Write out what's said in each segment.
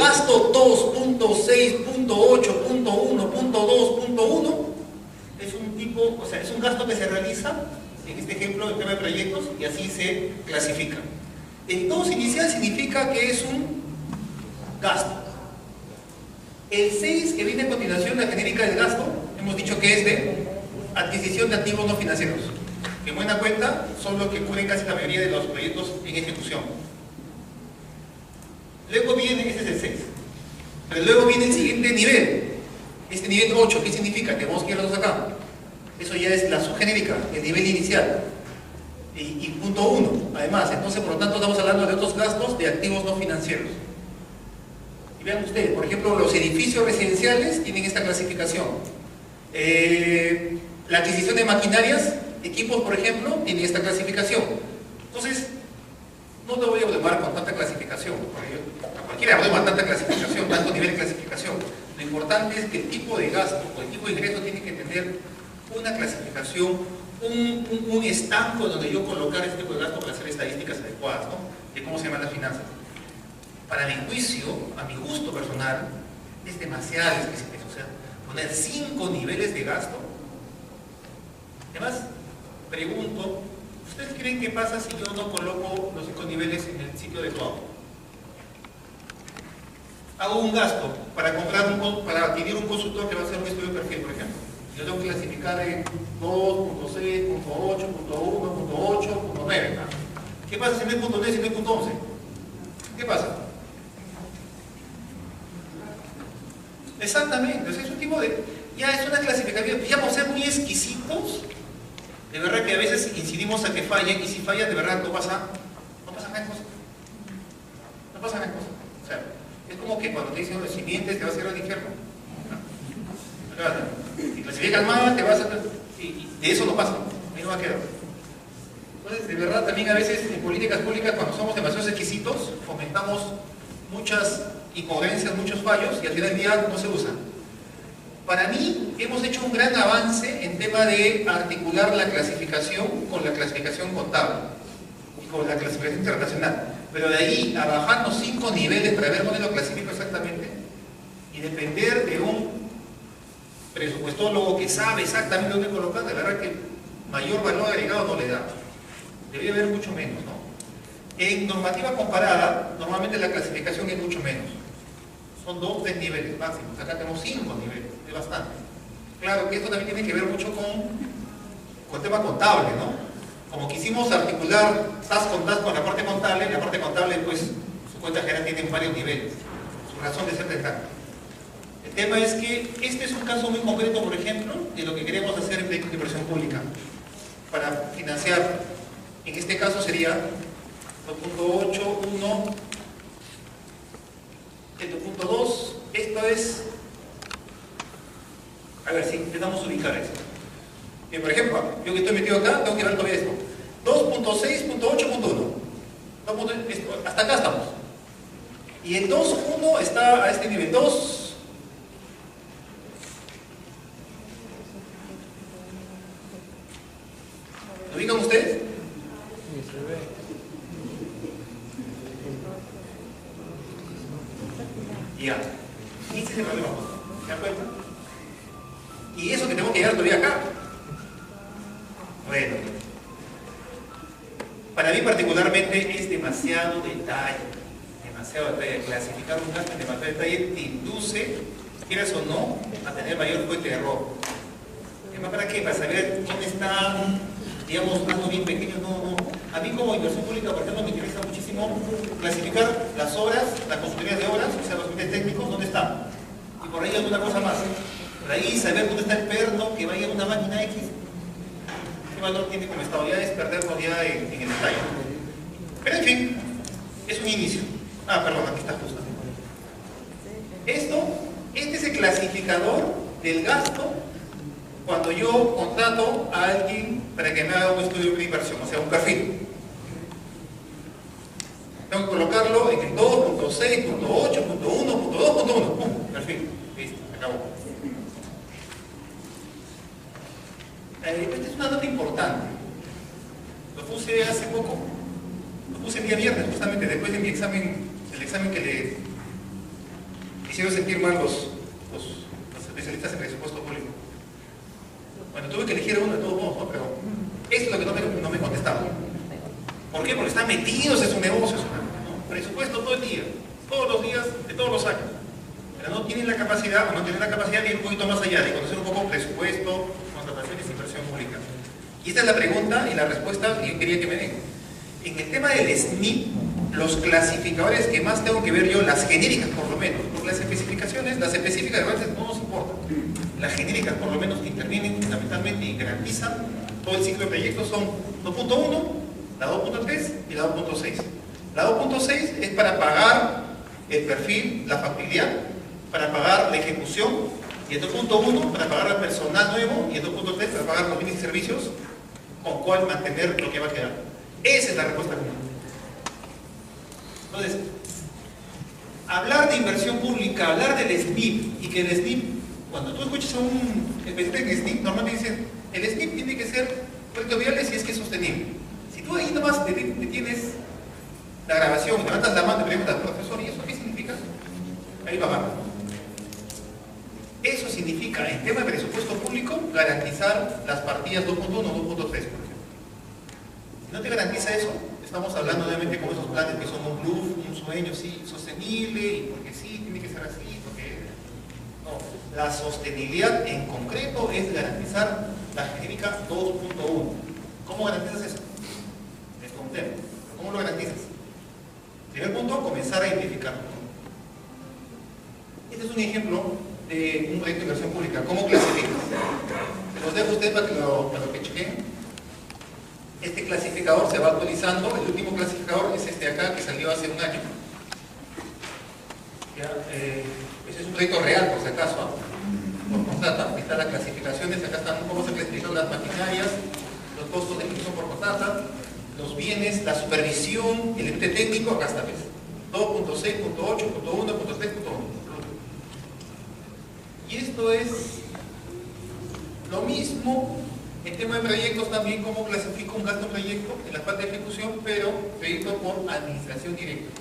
gasto 2.6.8.1.2.1 es un tipo, o sea, es un gasto que se realiza, en este ejemplo, en tema de proyectos, y así se clasifica. El 2 inicial significa que es un gasto. El 6, que viene a continuación, la genérica del gasto, hemos dicho que es de adquisición de activos no financieros, que en buena cuenta son los que cubren casi la mayoría de los proyectos en ejecución. Luego viene, ese es el 6, pero luego viene el siguiente nivel, este nivel 8, ¿qué significa? Tenemos que ir los dos acá. Eso ya es la subgenérica, el nivel inicial. Y punto 1, además, entonces por lo tanto estamos hablando de otros gastos de activos no financieros. Y vean ustedes, por ejemplo, los edificios residenciales tienen esta clasificación. La adquisición de maquinarias, equipos, por ejemplo, tiene esta clasificación. Entonces, no te voy a abordar con tanta clasificación, porque a cualquiera abordar tanta clasificación, tanto nivel de clasificación. Lo importante es que el tipo de gasto o el tipo de ingreso tiene que tener una clasificación, un estanco donde yo colocar este tipo de gasto para hacer estadísticas adecuadas, ¿no? De cómo se llaman las finanzas. Para mi juicio, a mi gusto personal, es demasiado específico. O sea, poner 5 niveles de gasto. Además, pregunto, ¿ustedes creen qué pasa si yo no coloco los 5 niveles en el sitio adecuado? Hago un gasto para comprar para adquirir un consultor que va a hacer un estudio de perfil, por ejemplo. Yo tengo que clasificar en 2.6.8.1.8.9. ¿Qué pasa si no hay punto 10 y no hay punto 11? ¿Qué pasa? Exactamente, o sea, es un tipo de... Ya es una clasificación, ya por ser muy exquisitos, de verdad que a veces incidimos a que fallen, y si fallan de verdad no pasa gran cosa. No pasa gran cosa. O sea, es como que cuando te dicen los simientes te vas a ir al infierno. Si clasificas mal, te vas a... Y de eso no pasa, ahí no va a quedar. Entonces, de verdad, también a veces en políticas públicas, cuando somos demasiado exquisitos, fomentamos muchas incoherencias, muchos fallos, y al final del día no se usan. Para mí, hemos hecho un gran avance en tema de articular la clasificación con la clasificación contable y con la clasificación internacional. Pero de ahí a bajarnos 5 niveles para ver dónde lo clasifico exactamente y depender de un presupuestólogo que sabe exactamente dónde colocar, de verdad que mayor valor agregado no le da. Debería haber mucho menos, ¿no? En normativa comparada, normalmente la clasificación es mucho menos. Son 2 o 3 niveles máximos. Acá tenemos 5 niveles, es bastante. Claro que esto también tiene que ver mucho con tema contable, ¿no? Como quisimos articular TAS con la parte contable, pues su cuenta general tiene varios niveles. Su razón de ser de tal. El tema es que este es un caso muy concreto, por ejemplo, de lo que queremos hacer en proyectos de inversión pública para financiar. En este caso sería 2.8.1, el 2.2, esto es, a ver si intentamos ubicar esto. Por ejemplo, yo que estoy metido acá, tengo que ver todavía esto. 2.6.8.1. Hasta acá estamos. Y el 2.1 está a este nivel. 2. ¿Lo ubican ustedes? Ya. Ese es el problema. ¿Se dan cuenta? Y eso que tengo que llegar todavía acá. Bueno. Para mí particularmente es demasiado detalle. Clasificar un gasto en demasiado detalle te induce, quieras o no, a tener mayor fuente de error. ¿Para qué? Para saber dónde está, digamos, algo bien pequeño. No. A mí como inversión pública, por ejemplo, me interesa muchísimo clasificar las obras, las consultorías de obras, o sea, los comités técnicos, dónde están. Y por ahí alguna cosa más. Por ahí saber dónde está el perno que vaya a una máquina X. ¿Qué valor tiene como estado? Ya es perderlo ya en el detalle. Pero en fin, es un inicio. Perdón, aquí está justo. Este es el clasificador del gasto cuando yo contrato a alguien para que me haga un estudio de inversión, o sea, un perfil. Tengo que colocarlo en el 2.6.8.1.2.1. ¡Pum! Perfil. Listo, acabó. Esta es una nota importante. Lo puse hace poco. Lo puse el día viernes, justamente después de mi examen, el examen que hicieron sentir mal los especialistas en presupuesto público. Bueno, tuve que elegir uno de todos modos, ¿no? Pero eso es lo que no me contestaban. ¿Por qué? Porque están metidos en sus negocios, ¿no? Presupuesto todo el día, todos los días, de todos los años. Pero no tienen la capacidad, o no tienen la capacidad de ir un poquito más allá, de conocer un poco presupuesto, contrataciones e inversión pública. Y esta es la pregunta y la respuesta que yo quería que me den. En el tema del SNIP, los clasificadores que más tengo que ver yo, las genéricas por lo menos, porque las especificaciones, las específicas de veces no nos importan. Las genéricas por lo menos intervienen fundamentalmente y garantizan todo el ciclo de proyectos son 2.1, la 2.3 y la 2.6. La 2.6 es para pagar el perfil, la factibilidad, para pagar la ejecución, y el 2.1 para pagar al personal nuevo, y el 2.3 para pagar los bienes y servicios con cuál mantener lo que va a quedar. Esa es la respuesta común. Entonces, hablar de inversión pública, hablar del SNIP, y que el SNIP, cuando tú escuchas a un especialista en SNIP, normalmente dicen, el SNIP tiene que ser proyectos viables si es que es sostenible. Si tú ahí nomás detienes la grabación, levantas la mano y preguntas, profesor, ¿y eso qué significa? Ahí va abajo. Eso significa, en tema de presupuesto público, garantizar las partidas 2.1 o 2.3, por ejemplo. Si no te garantiza eso, estamos hablando obviamente con esos planes que son un bluff, un sueño, sí, sostenible, y porque sí, tiene que ser así, porque... No, la sostenibilidad en concreto es garantizar la genérica 2.1. ¿Cómo garantizas eso? Es con un tema. ¿Cómo lo garantizas? Primer punto, comenzar a identificarlo. Este es un ejemplo de un proyecto de inversión pública. ¿Cómo clasifica? Se los dejo a ustedes para que chequen. Este clasificador se va actualizando. El último clasificador es este de acá, que salió hace un año. ¿Ya? Ese es un proyecto real, por si acaso, ¿eh? Por contrata. Ahí están las clasificaciones. Acá están cómo se clasifican las maquinarias, los costos de ejecución por contrata, los bienes, la supervisión, el ente técnico. Acá está, ¿ves? 2.6, 2.8, 2.1, 2.3, 2.1. Y esto es lo mismo en tema de proyectos también, cómo clasifico un gasto proyecto en la parte de ejecución, pero proyecto por administración directa.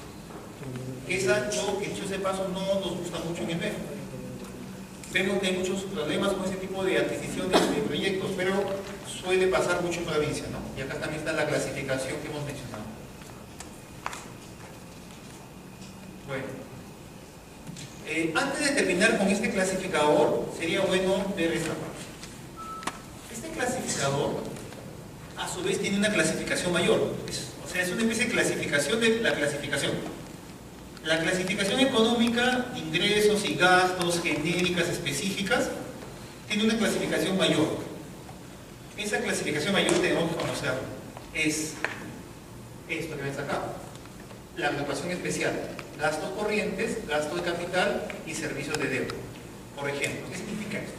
Esa, yo que dicho ese paso, no nos gusta mucho en el MEF. Vemos que hay muchos problemas con ese tipo de adquisiciones de proyectos, pero suele pasar mucho en provincia, ¿no? Y acá también está la clasificación que hemos mencionado. Bueno. Antes de terminar con este clasificador, sería bueno ver esta parte. Este clasificador, a su vez, tiene una clasificación mayor. O sea, es una especie de clasificación de la clasificación. La clasificación económica, ingresos y gastos, genéricas, específicas, tiene una clasificación mayor. Esa clasificación mayor tenemos que conocerla. Es esto que ves acá. La agrupación especial. Gastos corrientes, gasto de capital y servicios de deuda. Por ejemplo, ¿qué significa esto?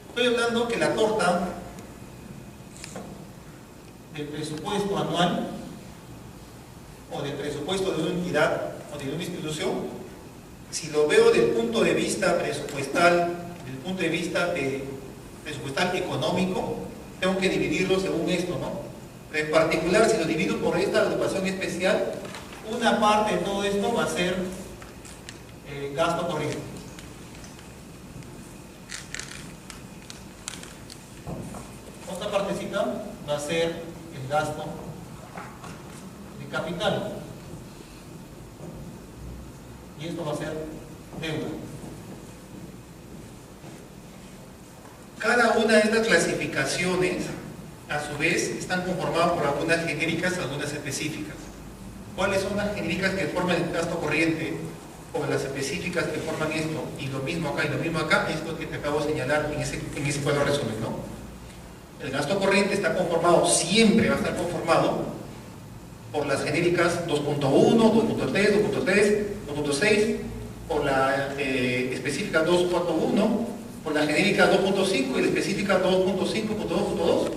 Estoy hablando que la torta del presupuesto anual o del presupuesto de una entidad o de una institución, si lo veo desde el punto de vista presupuestal, desde el punto de vista presupuestal económico, tengo que dividirlo según esto, ¿no? En particular, si lo divido por esta agrupación especial, una parte de todo esto va a ser gasto corriente. Otra partecita va a ser el gasto de capital. Y esto va a ser deuda. Cada una de estas clasificaciones, a su vez, están conformadas por algunas genéricas, algunas específicas. ¿Cuáles son las genéricas que forman el gasto corriente o las específicas que forman esto? Y lo mismo acá y lo mismo acá, es lo que te acabo de señalar en ese cuadro resumen, ¿no? El gasto corriente está conformado, siempre va a estar conformado por las genéricas 2.1, 2.3, 2.3, 2.6, por la específica 2.1, por la genérica 2.5 y la específica 2.5, 2.2,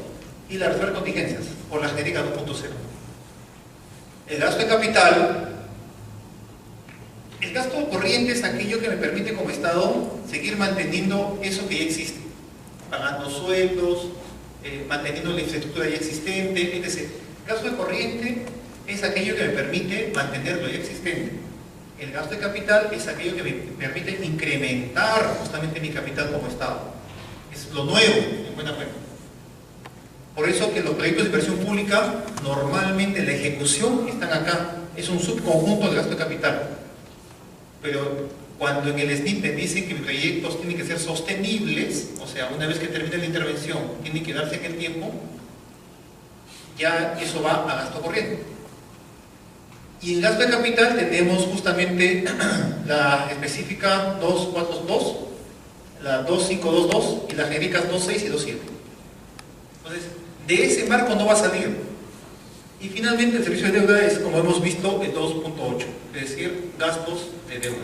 y la reserva de contingencias, por la genérica 2.0. El gasto de capital, el gasto corriente es aquello que me permite como Estado seguir manteniendo eso que ya existe, pagando sueldos, manteniendo la infraestructura ya existente, etc. El gasto de corriente es aquello que me permite mantener lo ya existente. El gasto de capital es aquello que me permite incrementar justamente mi capital como Estado. Es lo nuevo, en buena cuenta. Por eso que los proyectos de inversión pública, normalmente la ejecución están acá. Es un subconjunto del gasto de capital. Pero cuando en el SNIP me dicen que mis proyectos tienen que ser sostenibles, o sea, una vez que termine la intervención, tienen que darse en el tiempo, ya eso va a gasto corriente. Y en gasto de capital tenemos justamente la específica 242, la 2522 y las genéricas 26 y 27. Entonces, de ese marco no va a salir. Y finalmente el servicio de deuda es, como hemos visto, el 2.8, es decir, gastos de deuda.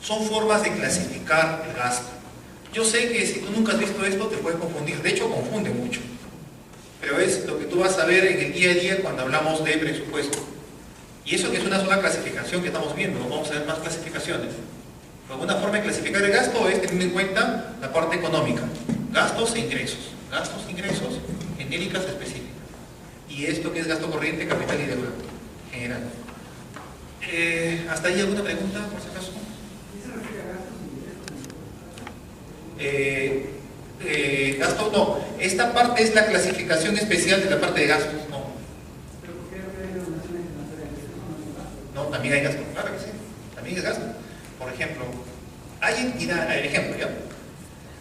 Son formas de clasificar el gasto. Yo sé que si tú nunca has visto esto te puede confundir, de hecho confunde mucho. Pero es lo que tú vas a ver en el día a día cuando hablamos de presupuesto. Y eso que es una sola clasificación que estamos viendo, no vamos a ver más clasificaciones. Pero una forma de clasificar el gasto es teniendo en cuenta la parte económica. Gastos e ingresos. Gastos e ingresos, genéricas específicas. Y esto que es gasto corriente, capital y deuda general. ¿Hasta ahí alguna pregunta, por si acaso? Gastos no. Esta parte es la clasificación especial de la parte de gastos. No, también hay gastos, claro que sí. También es gasto. Por ejemplo, hay entidades,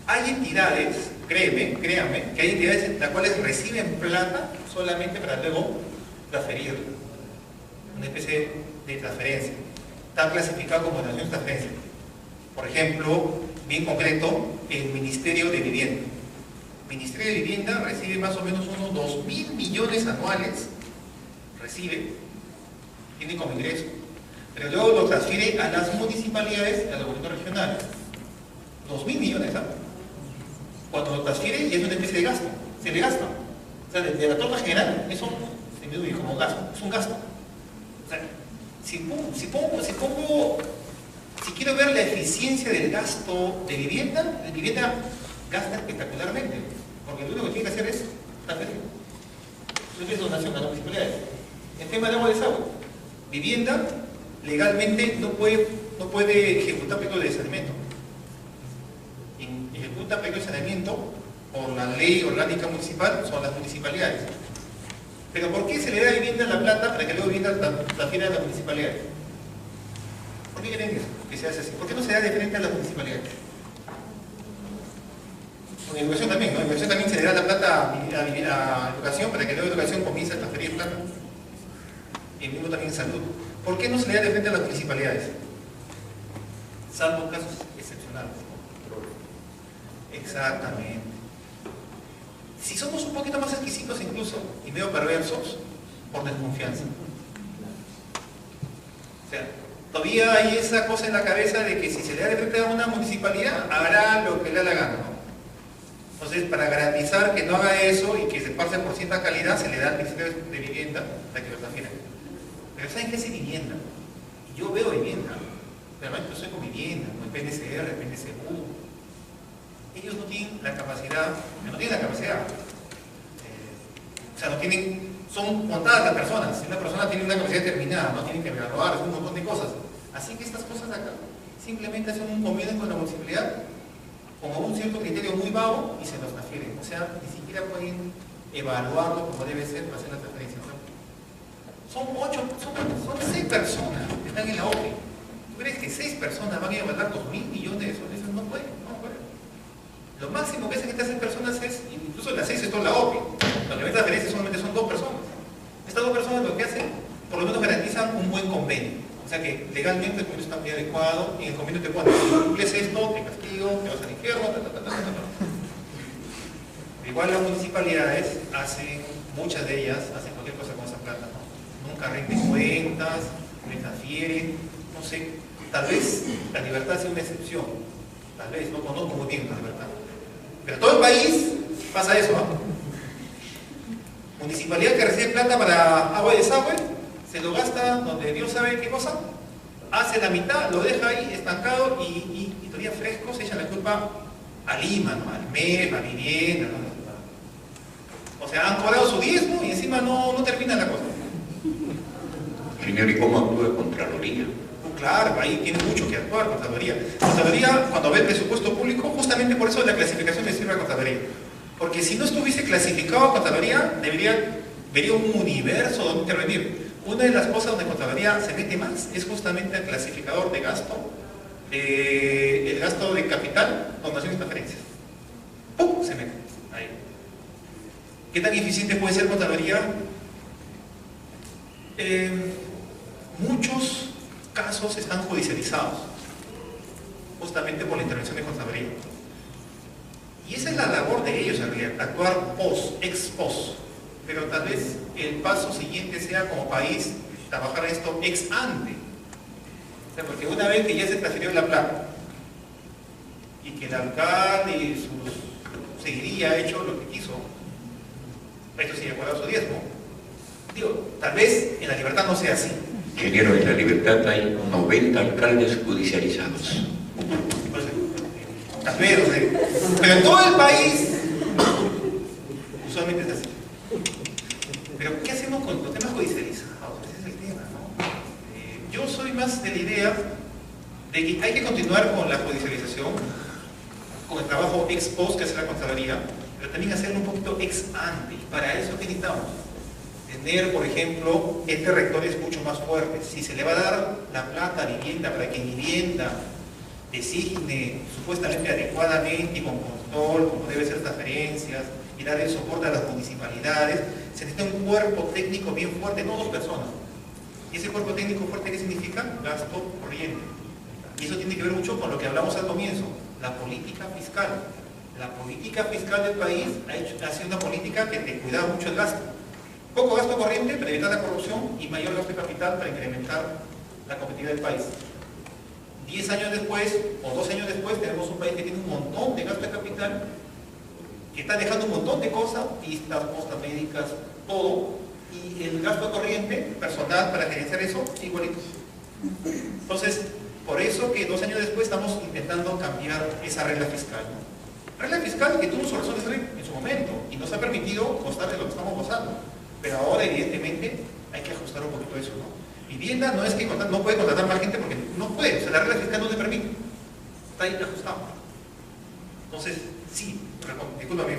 hay entidades, créanme, que hay entidades en las cuales reciben plata solamente para luego transferir. Una especie de transferencia. Está clasificado como donación de transferencia. Por ejemplo, bien concreto, el Ministerio de Vivienda. El Ministerio de Vivienda recibe más o menos unos 2.000 millones anuales, tiene como ingreso, pero luego lo transfiere a las municipalidades y a los gobiernos regionales. 2.000 millones, ¿sabes? Cuando lo transfiere ya es una especie de gasto, se le gasta. O sea, de la torta general, eso se me duele como gasto, es un gasto. O sea, si quiero ver la eficiencia del gasto de vivienda, la vivienda gasta espectacularmente, porque lo único que tiene que hacer es transferir. Eso es donación a las municipalidades. El tema de agua y desagüe. Vivienda legalmente no puede ejecutar proyectos de saneamiento. Ejecuta proyectos de saneamiento por la ley orgánica municipal, son las municipalidades. Pero ¿por qué se le da a vivienda la plata para que luego vivienda transfiera a las municipalidades? ¿Por qué creen eso? Que se hace así. ¿Por qué no se da de frente a las municipalidades? Con educación también, ¿no? En educación también se le da la plata a educación para que luego educación comience a transferir plata. Y el mismo también en salud. ¿Por qué no se le da de frente a las municipalidades? Salvo casos excepcionales. Exactamente. Si somos un poquito más exquisitos incluso, y medio perversos, por desconfianza. O sea, todavía hay esa cosa en la cabeza de que si se le da de frente a una municipalidad, hará lo que le da la gana, ¿no? Entonces, para garantizar que no haga eso y que se pase por cierta calidad, se le da al Ministerio de Vivienda para que lo transfiera. Pero ¿saben qué es vivienda? Y yo veo vivienda. Realmente yo soy con vivienda, con el PNCR, el PNCU. Ellos no tienen la capacidad, o sea, no tienen, son contadas las personas. Si una persona tiene una capacidad determinada, no tienen que evaluar, un montón de cosas. Así que estas cosas de acá simplemente hacen un convenio con la municipalidad con un cierto criterio muy vago y se los transfieren. O sea, ni siquiera pueden evaluarlo como debe ser para hacer la transferencia. Son 6 personas que están en la OPE. ¿Tú crees que 6 personas van a evaluar 2.000 millones de soles? No pueden, no pueden. Lo máximo que hacen estas 6 personas es, incluso las 6 es toda la OPE. Lo que ves la diferencia solamente son 2 personas. Estas 2 personas lo que hacen, por lo menos garantizan un buen convenio. O sea que legalmente el convenio está muy adecuado y el convenio te pone, si cumples esto, te castigo, te vas al infierno, Igual las municipalidades hacen, muchas de ellas hacen cualquier cosa con esa plata, ¿no? Nunca rinden cuentas, me transfieren, no sé, tal vez la libertad sea una excepción, tal vez, no conozco muy bien la libertad. Pero todo el país pasa eso, ¿no? Municipalidad que recibe plata para agua y desagüe, se lo gasta donde Dios sabe qué cosa, hace la mitad, lo deja ahí estancado y todavía fresco se echan la culpa a Lima, ¿no? Al MEF, a vivienda, ¿no? O sea, han cobrado su diezmo y encima no termina la cosa. Ingeniero, ¿y cómo actúa Contraloría? Claro, ahí tiene mucho que actuar Contraloría. Contraloría, cuando ve el presupuesto público, justamente por eso la clasificación le sirve a Contraloría. Porque si no estuviese clasificado a Contraloría, vería un universo donde intervenir. Una de las cosas donde Contraloría se mete más es justamente el clasificador de gasto, el gasto de capital, donaciones y transferencias. ¡Pum! Se mete ahí. ¿Qué tan eficiente puede ser Contraloría? Muchos casos están judicializados justamente por la intervención de Contraloría. Y esa es la labor de ellos en realidad, actuar ex post. Pero tal vez el paso siguiente sea como país trabajar esto ex ante. O sea, porque una vez que ya se transfirió la plata y que el alcalde y su seguiría ha hecho lo que quiso, esto sí ha guardado su diezmo. Digo, tal vez en La Libertad no sea así. Ingeniero, en La Libertad hay 90 alcaldes judicializados. Pues, tal vez, no sé. Pero en todo el país usualmente es así. Pero ¿qué hacemos con los temas judicializados? Ese es el tema, ¿no? Yo soy más de la idea de que hay que continuar con la judicialización, con el trabajo ex post que hace la Contraloría, pero también hacerlo un poquito ex ante. Y para eso, ¿qué necesitamos? Tener, por ejemplo, entes rectores mucho más fuertes. Si se le va a dar la plata a vivienda para que vivienda designe supuestamente adecuadamente y con control, como debe ser transferencias, y dar el soporte a las municipalidades, se necesita un cuerpo técnico bien fuerte, no dos personas. ¿Y ese cuerpo técnico fuerte qué significa? Gasto corriente. Y eso tiene que ver mucho con lo que hablamos al comienzo, la política fiscal. La política fiscal del país ha sido una política que te cuidaba mucho el gasto. Poco gasto corriente para evitar la corrupción y mayor gasto de capital para incrementar la competitividad del país. 10 años después, o 12 años después, tenemos un país que tiene un montón de gasto de capital, que está dejando un montón de cosas, pistas, postas médicas, todo, y el gasto corriente, personal, para gerenciar eso, igualito. Entonces, por eso que 2 años después estamos intentando cambiar esa regla fiscal, ¿no? Regla fiscal que tuvo su razón de ser en su momento, y nos ha permitido gozar de lo que estamos gozando. Pero ahora, evidentemente, hay que ajustar un poquito eso, ¿no? Vivienda no es que no puede contratar más gente porque no puede, o sea, la regla fiscal no le permite. Está ahí ajustado. Entonces, sí, discúlpame,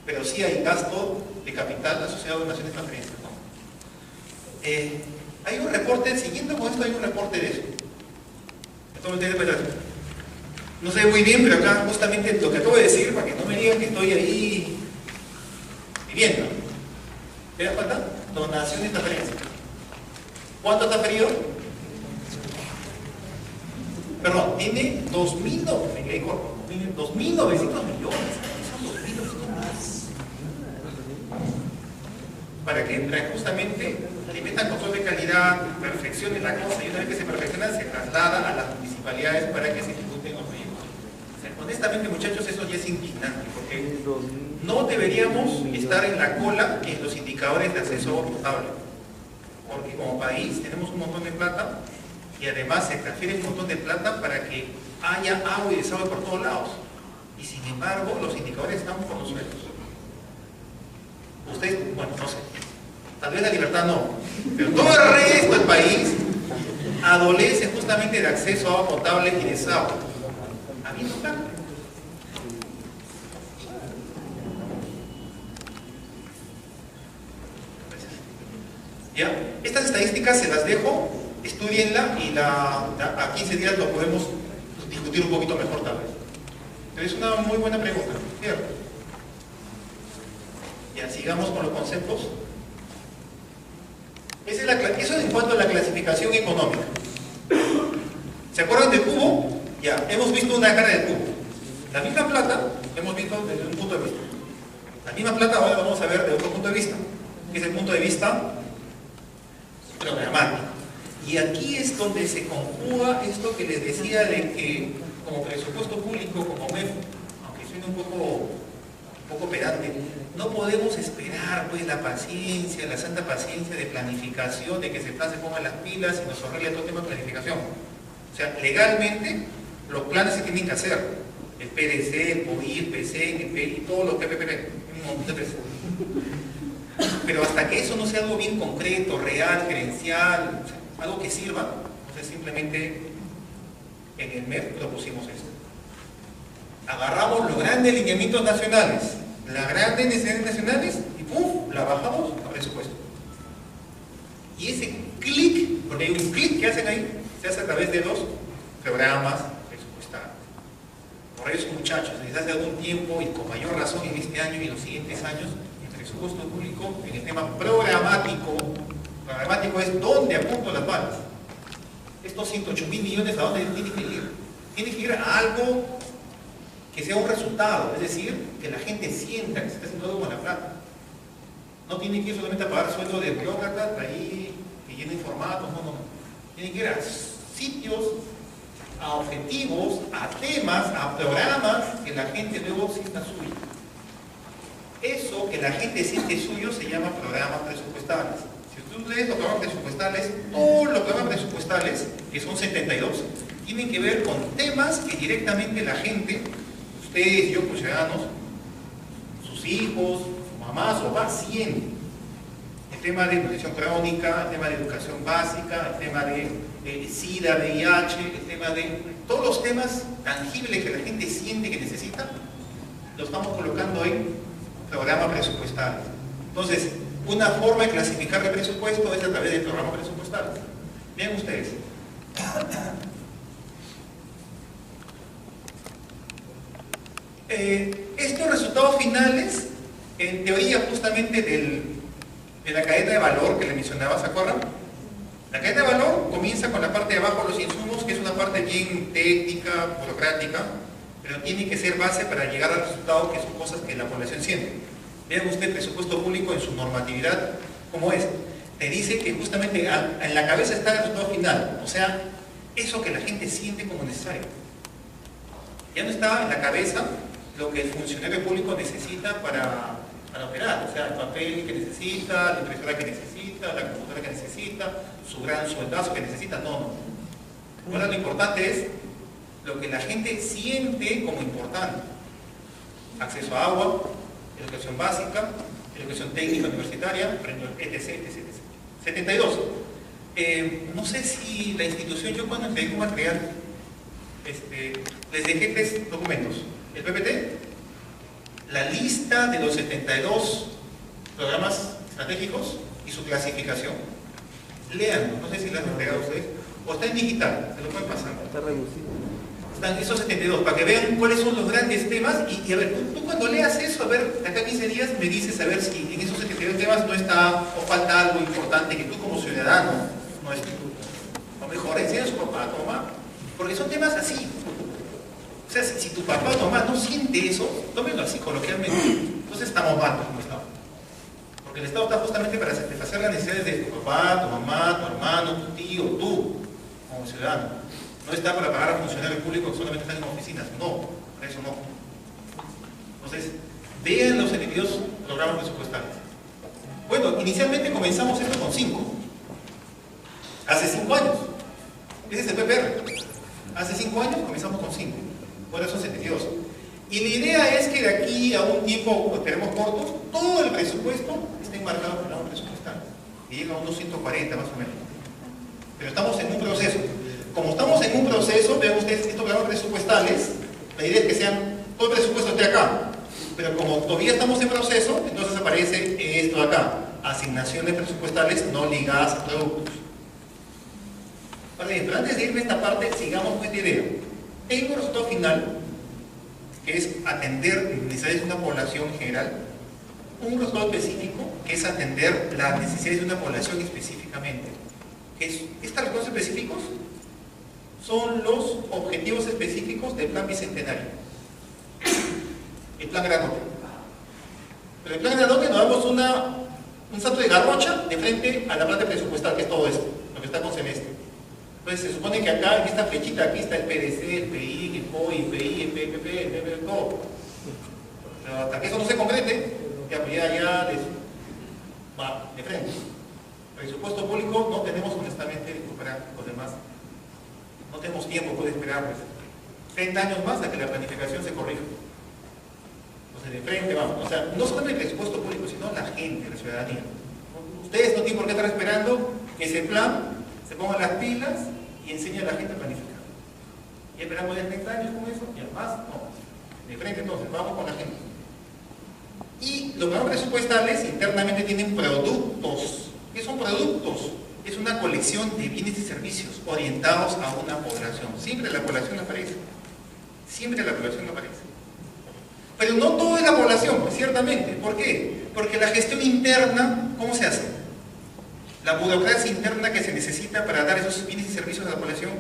pero sí hay gasto de capital asociado a donaciones y transferencias, ¿no? Hay un reporte, siguiendo con esto, hay un reporte de eso. Esto me tiene que pensar. No sé muy bien, pero acá justamente lo que acabo de decir, para que no me digan que estoy ahí viviendo. ¿Te das cuenta? Donación y transferencia. ¿Cuánto está transferido? Perdón, tiene 2.900 millones. Son 2.900 millones. Para que justamente le metan control de calidad, perfeccionen la cosa, y una vez que se perfecciona, se traslada a las municipalidades para que se ejecuten los proyectos. O sea, honestamente, muchachos, eso ya es indignante, porque no deberíamos estar en la cola en los indicadores de acceso a agua potable, porque como país tenemos un montón de plata y además se transfiere un montón de plata para que haya agua y desagüe por todos lados, y sin embargo los indicadores están por los suelos. Ustedes, bueno, no sé, tal vez La Libertad no, pero todo el resto del país adolece justamente de acceso a agua potable y desagüe. Habiendo plata. ¿Ya? Estas estadísticas se las dejo, estudienla y a 15 días lo podemos discutir un poquito mejor tal vez. Pero es una muy buena pregunta, ¿cierto? Ya, sigamos con los conceptos. Eso en cuanto a la clasificación económica. ¿Se acuerdan del cubo? Ya, hemos visto una cara del cubo. La misma plata, hemos visto desde un punto de vista. La misma plata ahora vamos a ver desde otro punto de vista, que es el punto de vista programático. Y aquí es donde se conjuga esto que les decía de que como presupuesto público, como MEF, aunque suene un poco pedante, no podemos esperar pues la paciencia, la santa paciencia de planificación, de que se pongan las pilas y nos arregle todo el tema de planificación. O sea, legalmente los planes se tienen que hacer. El PDC, el POI, el PC, el PI, todo lo que PPP, un montón de PPP. Pero hasta que eso no sea algo bien concreto, real, gerencial, o sea, algo que sirva, entonces simplemente en el MEP propusimos esto. Agarramos los grandes lineamientos nacionales, las grandes necesidades nacionales y ¡pum!, la bajamos a presupuesto. Y ese clic, porque hay un clic que hacen ahí, se hace a través de los programas presupuestarios. Por eso, muchachos, desde hace algún tiempo y con mayor razón en este año y en los siguientes años, el presupuesto público en el tema programático es dónde apunto las balas. Estos 108.000 millones, ¿a dónde tienen que ir? Tienen que ir a algo que sea un resultado, es decir, que la gente sienta que se está haciendo algo con la plata. No tienen que ir solamente a pagar sueldo de burócratas ahí que llenen formatos, no. Tienen que ir a sitios, a objetivos, a temas, a programas que la gente luego sienta suyo. Eso que la gente siente suyo se llama programas presupuestales. Si tú lees los programas presupuestales, todos los programas presupuestales, que son 72, tienen que ver con temas que directamente la gente, ustedes, yo como ciudadanos, sus hijos, su mamá, su papá, sienten. El tema de nutrición crónica, el tema de educación básica, el tema de SIDA, VIH, el tema de todos los temas tangibles que la gente siente que necesita, lo estamos colocando en programas presupuestales. Entonces, una forma de clasificar el presupuesto es a través del programa presupuestal. Vean ustedes. Estos resultados finales, en teoría justamente de la cadena de valor que le mencionaba, ¿se acuerdan? La cadena de valor comienza con la parte de abajo, los insumos, que es una parte bien técnica, burocrática, pero tiene que ser base para llegar al resultado, que son cosas que la población siente. Vean usted el presupuesto público en su normatividad, ¿cómo es? Te dice que justamente en la cabeza está el resultado final, o sea, eso que la gente siente como necesario. Ya no está en la cabeza lo que el funcionario público necesita para operar, o sea, el papel que necesita, la impresora que necesita, la computadora que necesita, su gran sueldazo que necesita, no. Ahora lo importante es lo que la gente siente como importante. Acceso a agua, educación básica, educación técnica universitaria, etc. 72. No sé si la institución, yo cuando entregué un material, les dejé 3 documentos. El PPT, la lista de los 72 programas estratégicos y su clasificación. Leanlo, no sé si lo han entregado ustedes, o está en digital, se lo pueden pasar. Está reducido. Están esos 72, para que vean cuáles son los grandes temas y a ver, tú cuando leas eso, a ver, de acá a 15 días me dices a ver si en esos 72 temas no está o falta algo importante que tú como ciudadano, no mejor enseña a su papá, a tu mamá, porque son temas así. O sea, si tu papá o tu mamá no siente eso, tómenlo así coloquialmente, entonces estamos mal como estamos. Porque el Estado está justamente para satisfacer las necesidades de tu papá, tu mamá, tu hermano, tu tío, tú, como ciudadano. No está para pagar a funcionarios públicos que solamente están en oficinas, no, para eso no. Entonces, vean los 72 programas presupuestales. Bueno, inicialmente comenzamos esto con 5. Hace 5 años. Ese es el PPR. Hace 5 años comenzamos con 5. Ahora son 72. Y la idea es que de aquí a un tiempo, esperemos corto, todo el presupuesto esté enmarcado en programas presupuestales. Y llega a unos 140 más o menos. Pero estamos en un proceso. Como estamos en un proceso, vean ustedes estos programas presupuestales, la idea es que sean, todo el presupuesto esté acá. Pero como todavía estamos en proceso, entonces aparece esto de acá. Asignaciones presupuestales no ligadas a productos. Vale, pero antes de irme a esta parte, sigamos con esta idea. Tengo un resultado final, que es atender necesidades de una población en general. Un resultado específico, que es atender las necesidades de una población específicamente. Estos resultados específicos son los objetivos específicos del plan bicentenario. El plan grandote. Pero el plan grandote nos damos un salto de garrocha de frente a la parte presupuestal, que es todo esto, lo que está con semestre. Entonces se supone que acá, en esta flechita, aquí está el PDC, el PI, el POI, el PI, el PPP, el PPP, todo. Pero hasta que eso no se concrete, ya va de frente. Presupuesto público no tenemos honestamente para los demás. No tenemos tiempo, puede esperar 30 años más a que la planificación se corrija. Entonces, de frente vamos. O sea, no solamente el presupuesto público, sino la gente, la ciudadanía. Ustedes no tienen por qué estar esperando que ese plan se ponga las pilas y enseñe a la gente a planificar. Y esperamos ya 30 años con eso, y además, no. De frente, entonces, vamos con la gente. Y los programas presupuestales internamente tienen productos. ¿Qué son productos? Es una colección de bienes y servicios orientados a una población. Siempre la población aparece. Siempre la población aparece. Pero no toda la población, ciertamente. ¿Por qué? Porque la gestión interna, ¿cómo se hace? La burocracia interna que se necesita para dar esos bienes y servicios a la población,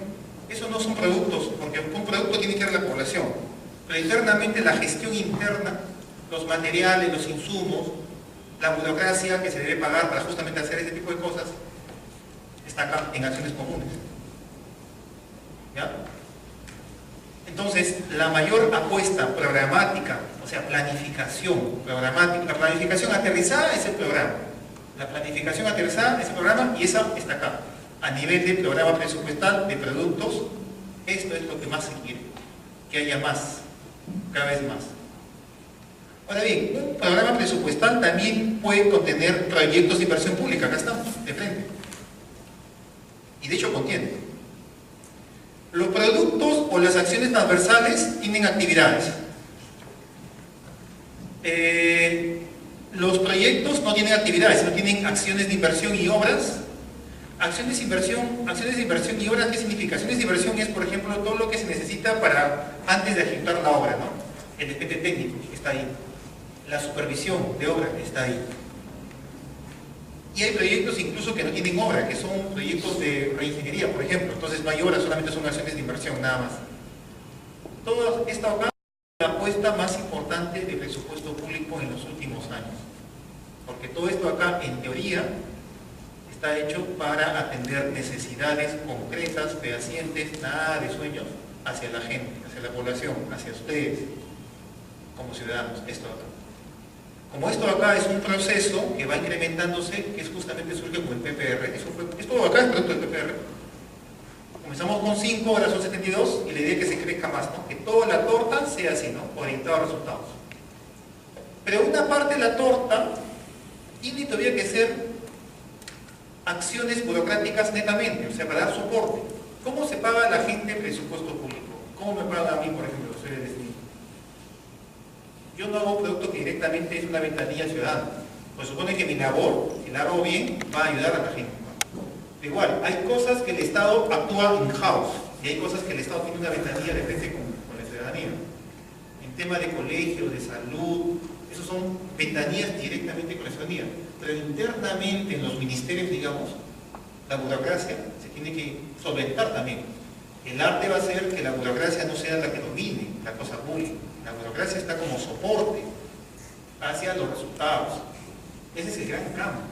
eso no son productos, porque un producto tiene que dar la población. Pero internamente la gestión interna, los materiales, los insumos, la burocracia que se debe pagar para justamente hacer ese tipo de cosas, está acá en acciones comunes. ¿Ya? Entonces, la mayor apuesta programática, o sea, planificación programática, la planificación aterrizada es el programa. La planificación aterrizada es el programa y esa está acá. A nivel de programa presupuestal de productos, esto es lo que más se quiere. Que haya más, cada vez más. Ahora bien, un programa presupuestal también puede contener proyectos de inversión pública. Acá estamos, de frente. Y de hecho contiene. Los productos o las acciones transversales tienen actividades. Los proyectos no tienen actividades, sino tienen acciones de inversión y obras. Acciones de inversión y obras, ¿qué significa? Acciones de inversión es, por ejemplo, todo lo que se necesita para antes de ejecutar la obra, ¿no? El despete técnico está ahí. La supervisión de obra está ahí. Y hay proyectos incluso que no tienen obra, que son proyectos de reingeniería, por ejemplo. Entonces no hay obra, solamente son acciones de inversión, nada más. Todo esto acá es la apuesta más importante de presupuesto público en los últimos años. Porque todo esto acá, en teoría, está hecho para atender necesidades concretas, fehacientes, nada de sueños, hacia la gente, hacia la población, hacia ustedes, como ciudadanos, esto acá. Como esto acá es un proceso que va incrementándose, que es justamente surge como el PPR, esto acá es producto del PPR. Comenzamos con 5, ahora son 72, y la idea es que se crezca más, ¿no? Que toda la torta sea así, ¿no? Orientada a resultados. Pero una parte de la torta tiene todavía que ser acciones burocráticas netamente, o sea, para dar soporte. ¿Cómo se paga a la gente presupuesto público? ¿Cómo me paga a mí, por ejemplo? Soy el destino. Yo no hago un producto que directamente es una ventanilla ciudadana. Pues supone que mi labor, si la hago bien, va a ayudar a la gente. Igual, hay cosas que el Estado actúa in-house y hay cosas que el Estado tiene una ventanilla de frente con la ciudadanía. En tema de colegio, de salud, esos son ventanillas directamente con la ciudadanía. Pero internamente en los ministerios, digamos, la burocracia se tiene que solventar también. El arte va a ser que la burocracia no sea la que domine la cosa pública. La burocracia está como soporte hacia los resultados. Ese es el gran cambio.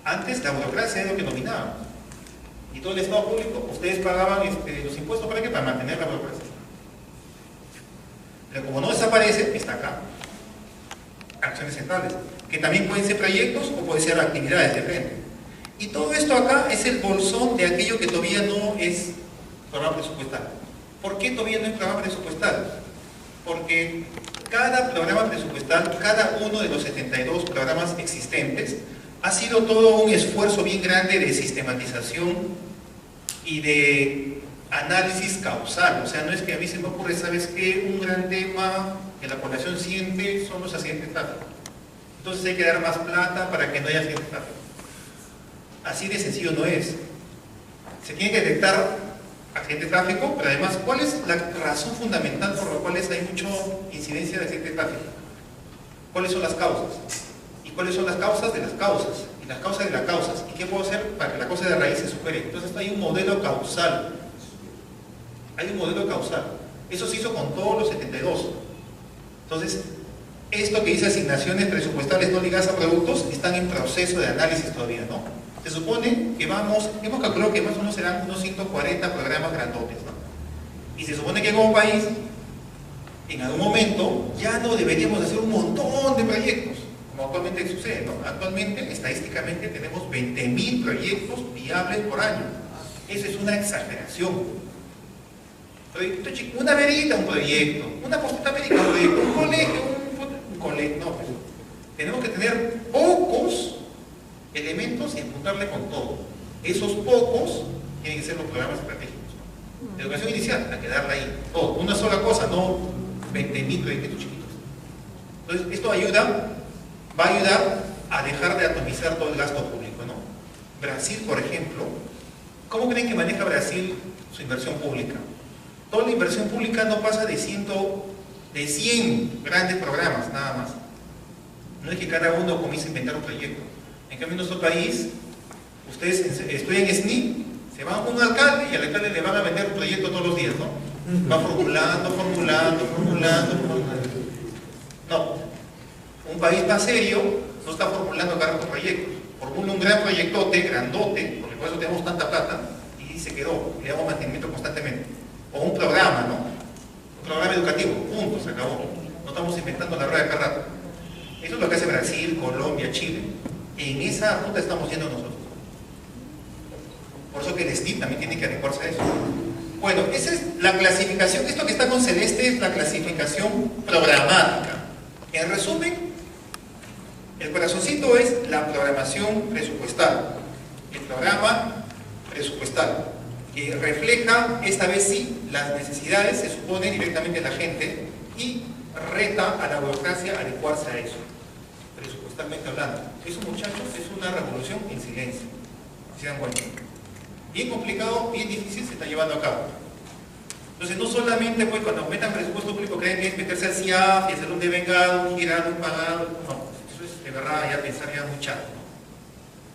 Antes la burocracia era lo que dominaba. Y todo el Estado público, ustedes pagaban los impuestos ¿para qué? Para mantener la burocracia. Pero como no desaparece, está acá. Acciones centrales, que también pueden ser proyectos o pueden ser actividades, depende. Y todo esto acá es el bolsón de aquello que todavía no es programa presupuestal. ¿Por qué todavía no es programa presupuestal? Porque cada programa presupuestal, cada uno de los 72 programas existentes, ha sido todo un esfuerzo bien grande de sistematización y de análisis causal. O sea, no es que a mí se me ocurre, ¿sabes qué? Un gran tema que la población siente son los accidentes de tráfico. Entonces hay que dar más plata para que no haya accidentes de tráfico. Así de sencillo no es. Se tiene que detectar accidente de tráfico, pero además, ¿cuál es la razón fundamental por la cual hay mucha incidencia de accidente de tráfico? ¿Cuáles son las causas? ¿Y cuáles son las causas de las causas? Y las causas de las causas. ¿Y qué puedo hacer para que la causa de raíz se supere? Entonces hay un modelo causal. Hay un modelo causal. Eso se hizo con todos los 72. Entonces, esto que dice asignaciones presupuestales no ligadas a productos, están en proceso de análisis todavía, ¿no? Se supone que hemos calculado que más o menos serán unos 140 programas grandotes, ¿no? Y se supone que como país, en algún momento, ya no deberíamos hacer un montón de proyectos, como actualmente sucede, ¿no? Actualmente, estadísticamente, tenemos 20.000 proyectos viables por año. Eso es una exageración. Proyecto chico, una verita, un proyecto, una postita médica, un proyecto, un colegio, colegio, no, pues, tenemos que tener pocos elementos y apuntarle con todo. Esos pocos tienen que ser los programas estratégicos. Educación inicial, a quedarla ahí, todo, una sola cosa, no 20.000 proyectos chiquitos. Entonces, esto va a ayudar a dejar de atomizar todo el gasto público, ¿no? Brasil, por ejemplo, ¿cómo creen que maneja Brasil su inversión pública? Toda la inversión pública no pasa de 100 grandes programas, nada más. No es que cada uno comience a inventar un proyecto. En cambio, en nuestro país, ustedes estudian SNI, se van con un alcalde y al alcalde le van a vender un proyecto todos los días, ¿no? Va formulando. No. Un país más serio no está formulando cada rato proyectos. Formula un gran proyectote, grandote, porque por eso tenemos tanta plata, y se quedó, le damos mantenimiento constantemente. O un programa, ¿no? Un programa educativo, punto, se acabó. No estamos inventando la rueda cada rato. Eso es lo que hace Brasil, Colombia, Chile. En esa ruta estamos yendo nosotros. Por eso que el SNI también tiene que adecuarse a eso. Bueno, esa es la clasificación. Esto que está con celeste es la clasificación programática. En resumen, el corazoncito es la programación presupuestal. El programa presupuestal, que refleja, esta vez sí, las necesidades, se supone directamente de la gente, y reta a la burocracia a adecuarse a eso, presupuestalmente hablando. Eso, muchachos, es una revolución en silencio. ¿Se dan cuenta? Bien complicado, bien difícil, se está llevando a cabo. Entonces, no solamente pues, cuando aumentan presupuesto público creen que es meterse al CIAF y hacer un devengado, un girado, un pagado. No, eso es de verdad ya pensar ya muy chato, ¿no?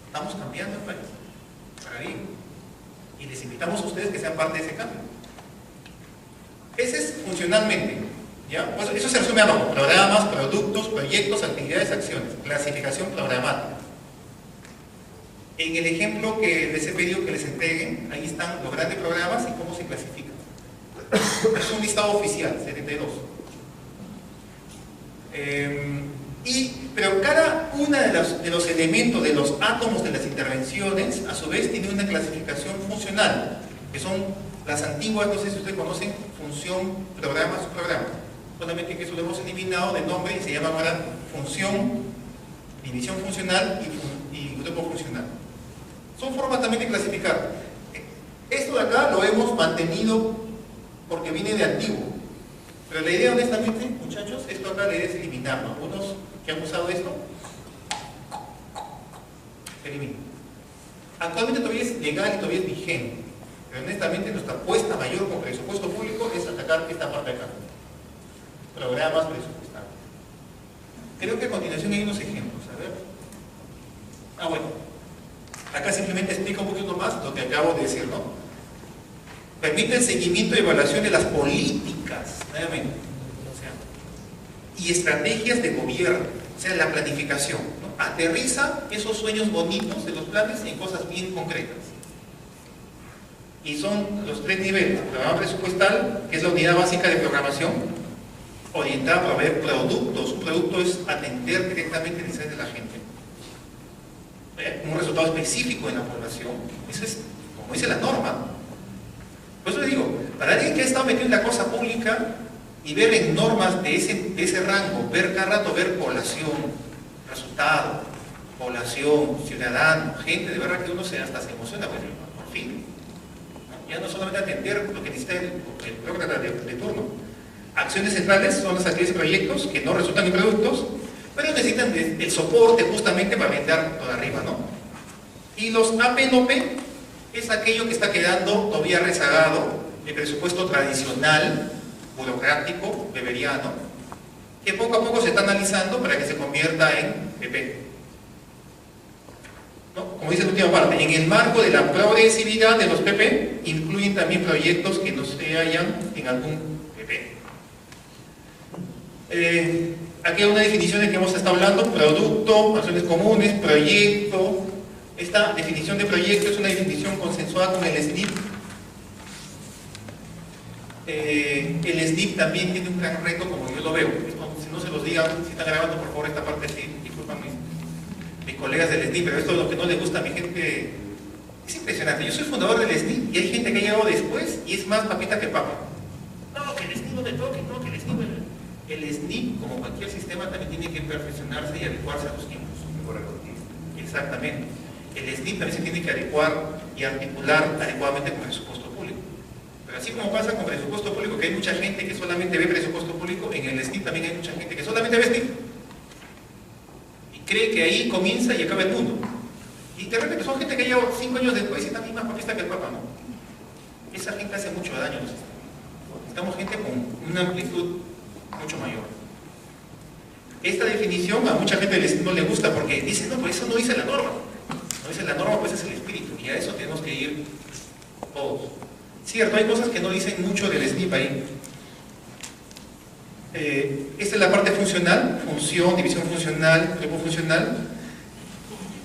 Estamos cambiando el país para bien, y les invitamos a ustedes que sean parte de ese cambio. Ese es funcionalmente, ¿ya? Pues eso se resume abajo: programas, productos, proyectos, actividades, acciones, clasificación programática. En el ejemplo que les he pedido que les entreguen, ahí están los grandes programas y cómo se clasifican. Es un listado oficial, 72. Pero cada uno de los elementos, de los átomos de las intervenciones, a su vez tiene una clasificación funcional, que son las antiguas, no sé si ustedes conocen, función, programa, subprograma. Solamente que eso lo hemos eliminado de nombre y se llama ahora función, división funcional y grupo funcional. Son formas también de clasificar. Esto de acá lo hemos mantenido porque viene de antiguo. Pero la idea, honestamente, muchachos, esto acá la idea es eliminarlo. Algunos que han usado esto, se elimina. Actualmente todavía es legal y todavía es vigente. Pero honestamente nuestra apuesta mayor con presupuesto público es atacar esta parte de acá. Programas presupuestales. Creo que a continuación hay unos ejemplos. A ver. Bueno. Acá simplemente explico un poquito más lo que acabo de decir, ¿no? Permite el seguimiento y evaluación de las políticas, nuevamente, y estrategias de gobierno, o sea, la planificación, ¿no? Aterriza esos sueños bonitos de los planes en cosas bien concretas. Y son los 3 niveles: programa presupuestal, que es la unidad básica de programación, orientada a proveer productos. Un producto es atender directamente las necesidades de la gente, un resultado específico en la población. Eso es, como dice la norma. Por eso le digo, para alguien que ha estado metido en la cosa pública y ver en normas de ese rango, ver cada rato, ver población, resultado, población, ciudadano, gente, de verdad que uno hasta se emociona, pues, por fin. Ya no solamente atender lo que necesita el burócrata de turno. Acciones centrales son las actividades y proyectos que no resultan en productos, pero necesitan el soporte justamente para vender todo arriba, ¿no? Y los AP-NOP es aquello que está quedando todavía rezagado, el presupuesto tradicional, burocrático, beberiano, que poco a poco se está analizando para que se convierta en PP. ¿No? Como dice la última parte, en el marco de la progresividad de los PP, incluyen también proyectos que no se hallan en algún PP. Aquí hay una definición de que hemos estado hablando: producto, acciones comunes, proyecto. Esta definición de proyecto es una definición consensuada con el SNIP. El SNIP también tiene un gran reto, como yo lo veo. Esto, si no se los digan, si están grabando, por favor, esta parte sí, disculpan mis colegas del SNIP, pero esto es lo que no le gusta a mi gente. Es impresionante. Yo soy fundador del SNIP y hay gente que ha llegado después y es más papita que papa. No, que el SNIP no le toque, no, que el SNIP... El SNIP, como cualquier sistema, también tiene que perfeccionarse y adecuarse a los tiempos. Exactamente. El SNIP también se tiene que adecuar y articular adecuadamente con el presupuesto público. Pero así como pasa con presupuesto público, que hay mucha gente que solamente ve presupuesto público, en el SNIP también hay mucha gente que solamente ve SNIP. Y cree que ahí comienza y acaba el mundo. Y de repente son gente que lleva 5 años después y está más papista que el Papa, ¿no? Esa gente hace mucho daño a los sistemas. Necesitamos gente con una amplitud mucho mayor. Esta definición a mucha gente no le gusta porque dice, no, pues eso no dice la norma. No dice la norma, pues es el espíritu. Y a eso tenemos que ir todos. Cierto, hay cosas que no dicen mucho del SNIP ahí. Esta es la parte funcional, función, división funcional, grupo funcional.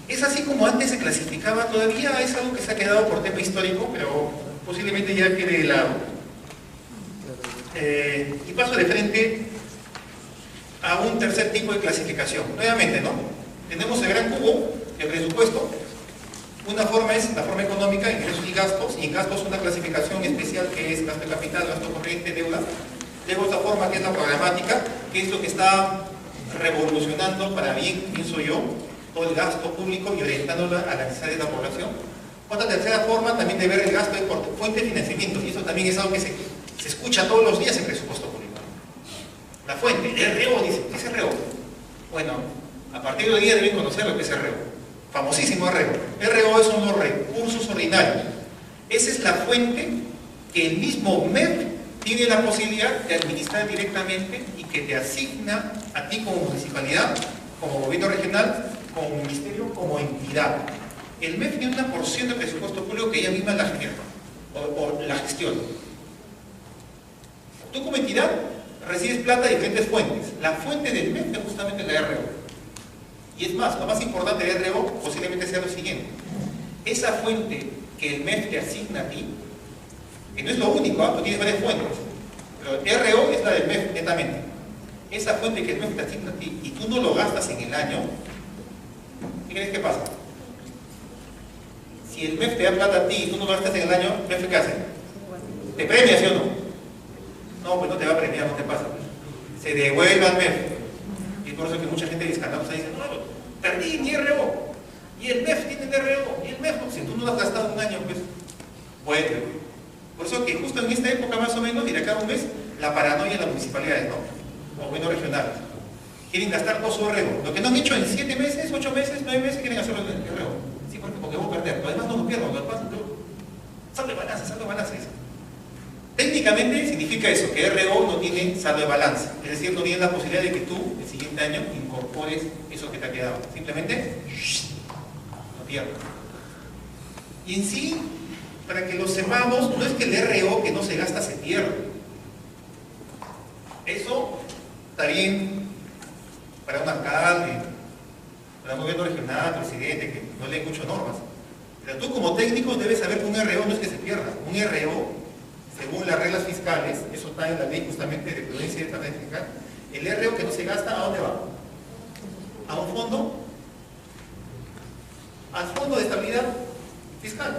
Es así como antes se clasificaba, todavía es algo que se ha quedado por tema histórico, pero posiblemente ya quede de lado. Y paso de frente a un tercer tipo de clasificación. Nuevamente, ¿no? Tenemos el gran cubo, el presupuesto. Una forma es la forma económica, ingresos y gastos. Y en gastos una clasificación especial que es gasto de capital, gasto corriente, deuda. Luego otra forma que es la programática, que es lo que está revolucionando para bien, pienso yo, todo el gasto público y orientándolo a las necesidades de la población. Otra tercera forma también de ver el gasto de fuente de financiamiento. Y eso también es algo que se escucha todos los días en presupuesto público. La fuente, el REO, dice, ¿qué es REO? Bueno, a partir de hoy día deben conocer lo que es REO. Famosísimo REO. REO son los recursos ordinarios. Esa es la fuente que el mismo MEP tiene la posibilidad de administrar directamente y que te asigna a ti como municipalidad, como gobierno regional, como ministerio, como entidad. El MEP tiene una porción de presupuesto público que ella misma la genera o la gestiona. Tú como entidad recibes plata de diferentes fuentes. La fuente del MEP es justamente la REO. Y es más, lo más importante de REO posiblemente sea lo siguiente. Esa fuente que el MEP te asigna a ti, que no es lo único, tú tienes varias fuentes, pero REO es la del MEP netamente. Esa fuente que el MEP te asigna a ti y tú no lo gastas en el año, ¿qué crees que pasa? Si el MEP te da plata a ti y tú no lo gastas en el año, ¿MEP qué hace? ¿Te premia, sí o no? No, pues no te va a premiar, no te pasa. Se devuelve al MEF. Y por eso que mucha gente escandalosa dice, no, perdí mi RO. Y el MEF tiene el RO. Y el MEF, si tú no lo has gastado un año, pues, vuelve. Por eso que justo en esta época más o menos, y de acá a un mes, la paranoia en las municipalidades, ¿no? O gobiernos regionales. Quieren gastar todo su RO. Lo que no han hecho en 7 meses, 8 meses, 9 meses, quieren hacerlo en el RO. Sí, porque voy a perder. Lo demás no lo pierdo, lo demás saldo de balance, dice. Técnicamente significa eso, que RO no tiene saldo de balance, es decir, no tiene la posibilidad de que tú el siguiente año incorpores eso que te ha quedado, simplemente lo pierdes. Y en sí, para que lo sepamos, no es que el RO que no se gasta se pierda. Eso está bien para un alcalde, para un gobierno regional, presidente, que no lee mucho normas. Pero tú como técnico debes saber que un RO no es que se pierda, un RO según las reglas fiscales, eso está en la ley justamente de prudencia y de tasa fiscal, el RO que no se gasta, ¿a dónde va? ¿A un fondo? Al fondo de estabilidad fiscal.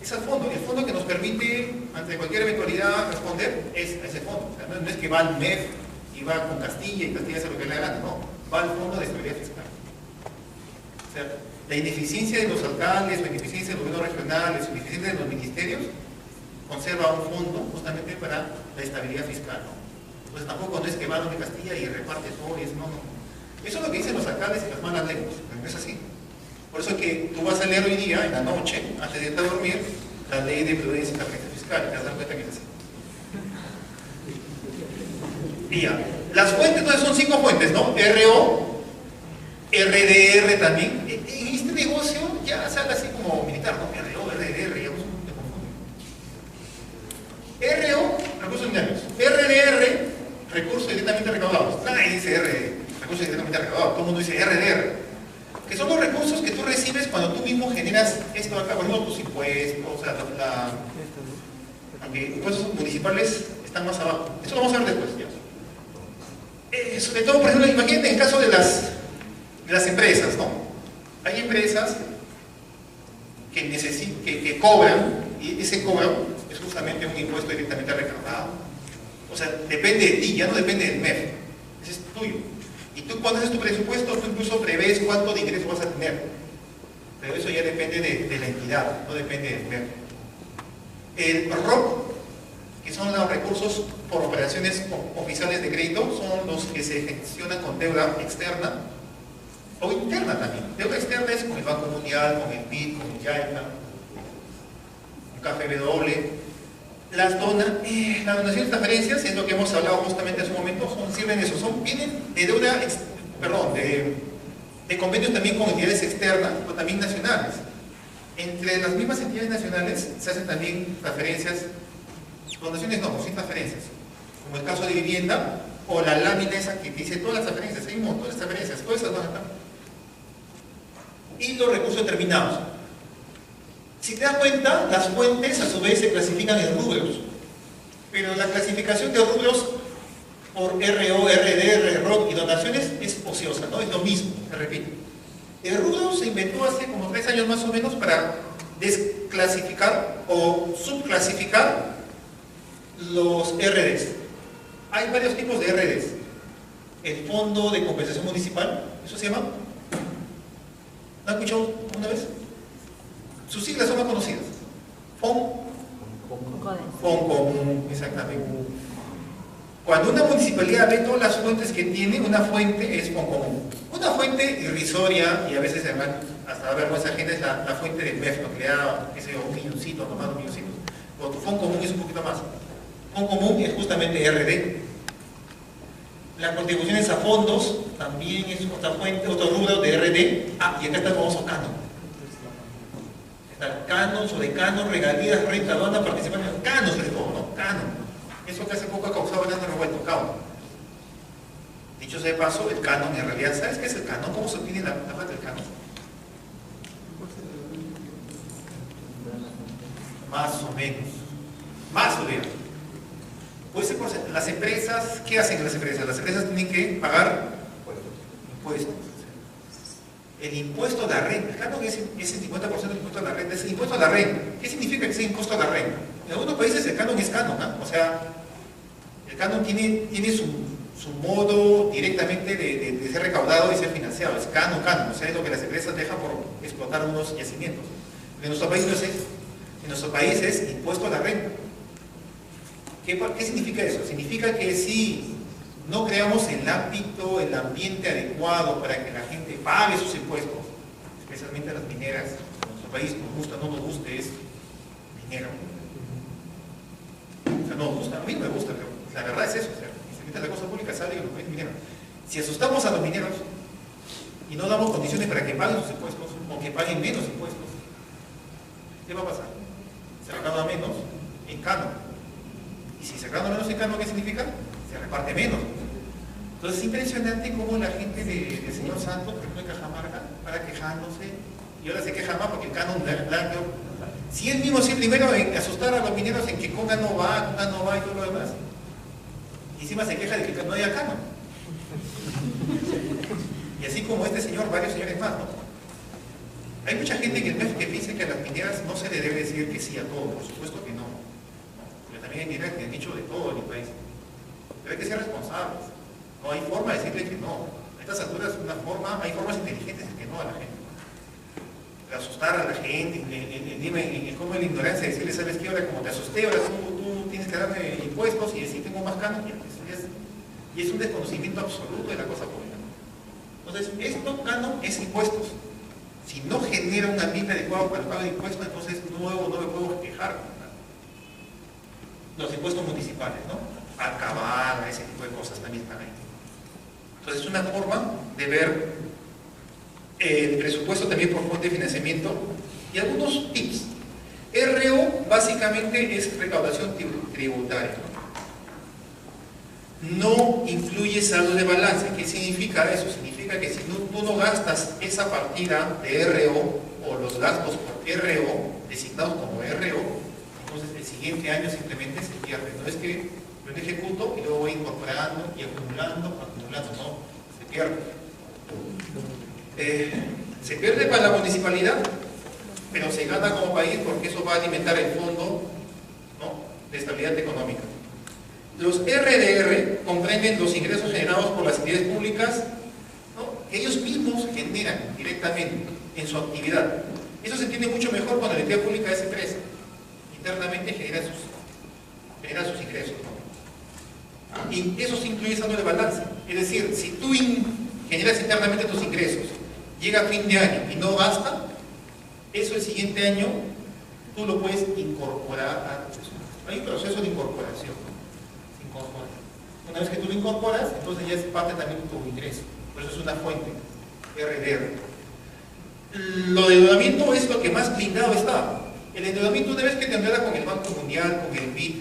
Es al fondo, el fondo que nos permite, ante cualquier eventualidad, responder es a ese fondo. O sea, no es que va al MEF y va con Castilla y Castilla hace lo que le gana, no, va al fondo de estabilidad fiscal. O sea, la ineficiencia de los alcaldes, la ineficiencia de los gobiernos regionales, la ineficiencia de los ministerios, conserva un fondo justamente para la estabilidad fiscal, ¿no? Entonces tampoco no es que va donde Castilla y reparte todo y eso, no. Eso es lo que dicen los alcaldes y las malas lenguas, pero no es así. Por eso es que tú vas a leer hoy día, en la noche, antes de irte a dormir, la ley de prudencia y estabilidad fiscal, y te vas a dar cuenta que es así. Y ya, las fuentes entonces son 5 fuentes, ¿no? RO, RDR también. En este negocio ya sale así como militar, ¿no? RO, RDR, ya no te confunde. RO, recursos ordinarios. RDR, recursos directamente recaudados. Nadie dice recursos directamente recaudados, todo el mundo dice RDR. Que son los recursos que tú recibes cuando tú mismo generas esto acá, por ejemplo, tus impuestos, o sea, aunque impuestos municipales están más abajo. Eso lo vamos a ver después, ya. Sobre todo, por ejemplo, imagínate en el caso de las empresas, ¿no? Hay empresas que cobran, y ese cobro es justamente un impuesto directamente recaudado. O sea, depende de ti, ya no depende del MEF. Ese es tuyo. Y tú cuando haces tu presupuesto, tú incluso prevés cuánto de ingreso vas a tener. Pero eso ya depende de la entidad, no depende del MEF. El ROC, que son los recursos por operaciones oficiales de crédito, son los que se gestionan con deuda externa o interna también. Deuda externa es con el Banco Mundial, con el BID, con el JICA, con KfW. Las donaciones y transferencias, es lo que hemos hablado justamente hace un momento, sirven eso, vienen de deuda, de convenios también con entidades externas, pero también nacionales. Entre las mismas entidades nacionales se hacen también transferencias, donaciones no, sin transferencias, como el caso de vivienda, o la lámina esa que dice todas las transferencias, hay un montón de transferencias, todas esas van acá. Y los recursos determinados. Si te das cuenta, las fuentes a su vez se clasifican en rubros, pero la clasificación de rubros por RO, RD, RROC y donaciones es ociosa, ¿no? Es lo mismo, te repito. El rubro se inventó hace como 3 años más o menos para desclasificar o subclasificar los RDs. Hay varios tipos de RDs. El Fondo de Compensación Municipal, ¿eso se llama? ¿No han escuchado una vez? Sus siglas son más conocidas. FONCOMún, exactamente. Cuando una municipalidad ve todas las fuentes que tiene, una fuente es FONCOMún. Una fuente irrisoria, y a veces hasta da vergüenza ajena, es la fuente del MEF, que le da, qué sé yo, un milloncito, nomás 2 milloncitos. Pero FONCOMún es un poquito más. FONCOMún es justamente RD. Las contribuciones a fondos también es otra fuente, otro rubro de RD. Ah, y acá está el famoso canon. Canon, sobre canon, regalías, renta, aduana, participación, canon sobre todo, ¿no? Canon. Eso que hace poco ha causado bastante revuelto, canon. Dicho sea de paso, el canon en realidad, ¿sabes qué es el canon? ¿Cómo se obtiene la parte del canon? Más o menos. Más o menos. Pues las empresas, ¿qué hacen las empresas? Las empresas tienen que pagar impuestos. El impuesto a la renta, claro que es el 50% del impuesto a la renta, es el impuesto a la renta. ¿Qué significa que sea impuesto a la renta? En algunos países el canon es canon, ¿no? O sea, el canon tiene su modo directamente de ser recaudado y ser financiado, es canon, o sea, es lo que las empresas dejan por explotar unos yacimientos. En nuestro país no es eso, en nuestro país es impuesto a la renta. ¿Qué significa eso? Significa que si no creamos el ámbito, el ambiente adecuado para que la gente pague sus impuestos, especialmente las mineras, en nuestro país, nos gusta o no nos guste, es minero. O sea, no nos gusta, a mí no me gusta, pero la verdad es eso, o sea, se mete la cosa pública, sale que los países mineros. Si asustamos a los mineros y no damos condiciones para que paguen sus impuestos, o que paguen menos impuestos, ¿qué va a pasar? Se recauda menos en canon. Y si se recauda menos en canon, ¿qué significa? Se reparte menos. Entonces es impresionante cómo la gente del señor Santos, por ejemplo, de Cajamarca, para quejándose, y ahora se queja más porque el canon blanco. Si él mismo sí primero en asustar a los mineros en que Conga no va y todo lo demás. Y encima se queja de que no haya canon. Y así como este señor, varios señores más, ¿no? Hay mucha gente en el MEF que piensa que a las mineras no se le debe decir que sí a todo, por supuesto que no. Porque también hay mineras que han dicho de todo en el país. Pero hay que ser responsables. No hay forma de decirle que no. A estas alturas hay formas inteligentes de que no a la gente. De asustar a la gente, el cómo la ignorancia, decirle, ¿sabes qué? Ahora como te asusté, ahora tú tienes que darme impuestos y decir tengo más canon. Y es un desconocimiento absoluto de la cosa pública. Entonces, esto, canon, es impuestos. Si no genera un ambiente adecuado para el pago de impuestos, entonces no me puedo quejar. Los impuestos municipales, ¿no? Acabar, ese tipo de cosas también están ahí. Entonces es una forma de ver el presupuesto también por fuente de financiamiento y algunos tips. RO básicamente es recaudación tributaria. No incluye saldo de balance. ¿Qué significa eso? Significa que si tú no gastas esa partida de RO o los gastos por RO, designados como RO, entonces el siguiente año simplemente se pierde. No es que yo ejecuto y luego voy incorporando y acumulando, no, se pierde. Se pierde para la municipalidad, pero se gana como país porque eso va a alimentar el fondo, ¿no?, de estabilidad económica. Los RDR comprenden los ingresos generados por las entidades públicas, ¿no?, que ellos mismos generan directamente en su actividad. Eso se entiende mucho mejor cuando la entidad pública es empresa. Internamente genera sus ingresos, ¿no? Y eso se incluye saldo de balance. Es decir, si tú generas internamente tus ingresos, llega a fin de año y no basta, eso el siguiente año tú lo puedes incorporar a tu presupuesto. Hay un proceso de incorporación. Se incorpora. Una vez que tú lo incorporas, entonces ya es parte también de tu ingreso. Por eso es una fuente, RDR. Lo de endeudamiento es lo que más blindado está. El endeudamiento, una vez que te endeudas con el Banco Mundial, con el BID,